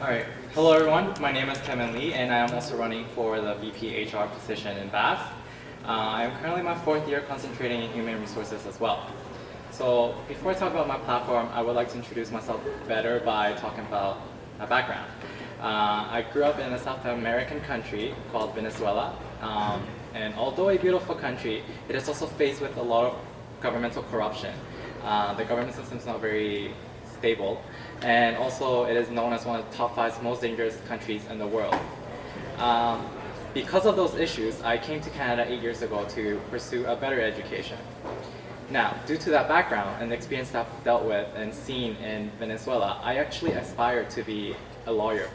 Alright, hello everyone, my name is Kevin Lee and I am also running for the VP HR position in BAS. I am currently in my 4th year concentrating in human resources as well. So before I talk about my platform, I would like to introduce myself better by talking about my background. I grew up in a South American country called Venezuela, and although a beautiful country, it is also faced with a lot of governmental corruption. The government system is not very stable, and also it is known as one of the top 5 most dangerous countries in the world. Because of those issues, I came to Canada 8 years ago to pursue a better education. Now, due to that background and the experience that I've dealt with and seen in Venezuela, I actually aspired to be a lawyer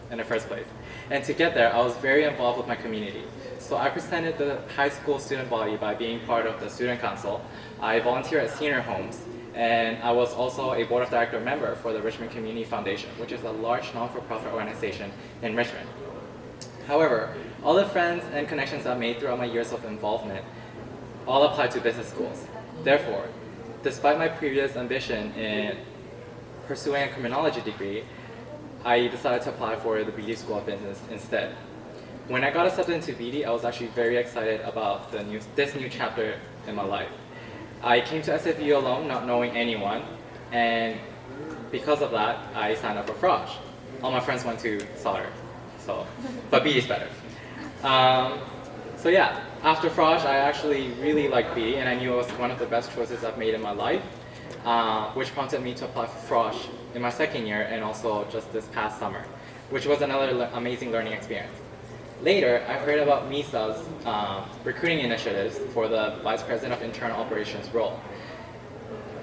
in the first place. And to get there, I was very involved with my community. So I presented the high school student body by being part of the student council. I volunteer at senior homes, and I was also a board of director member for the Richmond Community Foundation, which is a large non-for-profit organization in Richmond. However, all the friends and connections I've made throughout my years of involvement all apply to business schools. Therefore, despite my previous ambition in pursuing a criminology degree, I decided to apply for the BD School of Business instead. When I got accepted into BD, I was actually very excited about this new chapter in my life. I came to SFU alone, not knowing anyone, and because of that, I signed up for Frosh. All my friends went to Sauder, but BD is better. So yeah, after Frosh, I actually really liked BD, and I knew it was one of the best choices I've made in my life, which prompted me to apply for Frosh in my 2nd year and also just this past summer, which was another amazing learning experience. Later, I heard about MISA's recruiting initiatives for the Vice President of Internal Operations role.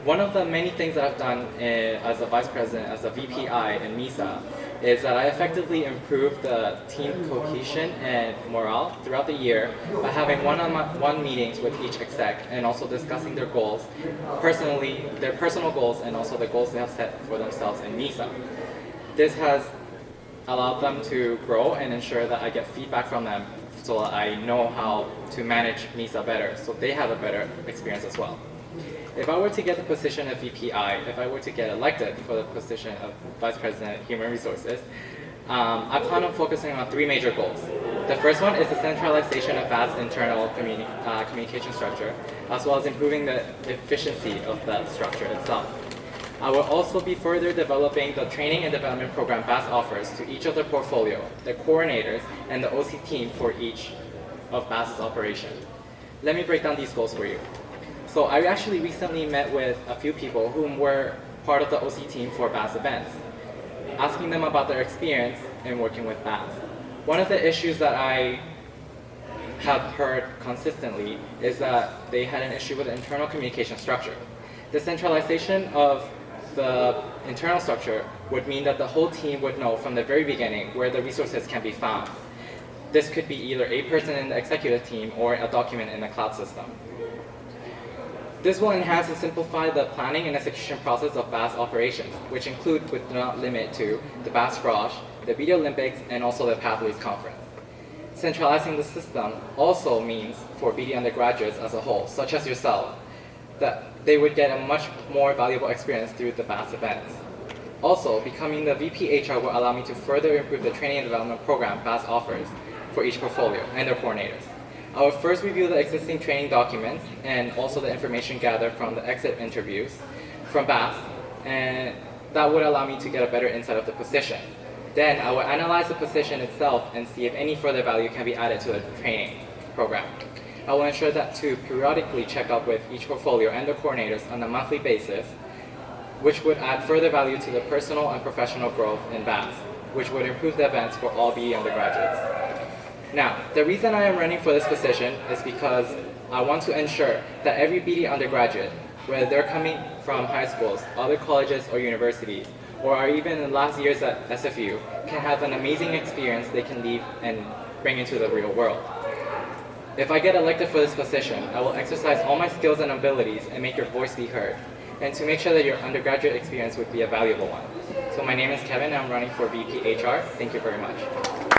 One of the many things that I've done as a Vice President, as a VPI in MISA, is that I effectively improved the team cohesion and morale throughout the year by having one-on-one meetings with each exec and also discussing their goals, their personal goals, and also the goals they have set for themselves in MISA. This has allowed them to grow and ensure that I get feedback from them so that I know how to manage MISA better, so they have a better experience as well. If I were to get the position of VPI, if I were to get elected for the position of Vice President of Human Resources, I plan on focusing on 3 major goals. The first one is the centralization of VAS's internal communication structure, as well as improving the efficiency of that structure itself. I will also be further developing the training and development program VAS offers to each of the portfolio, the coordinators, and the OC team for each of VAS's operations. Let me break down these goals for you. So I actually recently met with a few people who were part of the OC team for BAS events, asking them about their experience in working with BAS. One of the issues that I have heard consistently is that they had an issue with the internal communication structure. The centralization of the internal structure would mean that the whole team would know from the very beginning where the resources can be found. This could be either a person in the executive team or a document in the cloud system. This will enhance and simplify the planning and execution process of BAS operations, which include but do not limit to the BAS Frosh, the BD Olympics, and also the Pathways Conference. Centralizing the system also means for BD undergraduates as a whole, such as yourself, that they would get a much more valuable experience through the BAS events. Also, becoming the VP HR will allow me to further improve the training and development program BAS offers for each portfolio and their coordinators. I will first review the existing training documents and also the information gathered from the exit interviews from BAS, and that would allow me to get a better insight of the position. Then I will analyze the position itself and see if any further value can be added to the training program. I will ensure that to periodically check up with each portfolio and the coordinators on a monthly basis, which would add further value to the personal and professional growth in BAS, which would improve the events for all BD undergraduates. Now, the reason I am running for this position is because I want to ensure that every BD undergraduate, whether they're coming from high schools, other colleges or universities, or are even in last years at SFU, can have an amazing experience they can leave and bring into the real world. If I get elected for this position, I will exercise all my skills and abilities and make your voice be heard, and to make sure that your undergraduate experience would be a valuable one. So my name is Kevin and I'm running for VP HR. Thank you very much.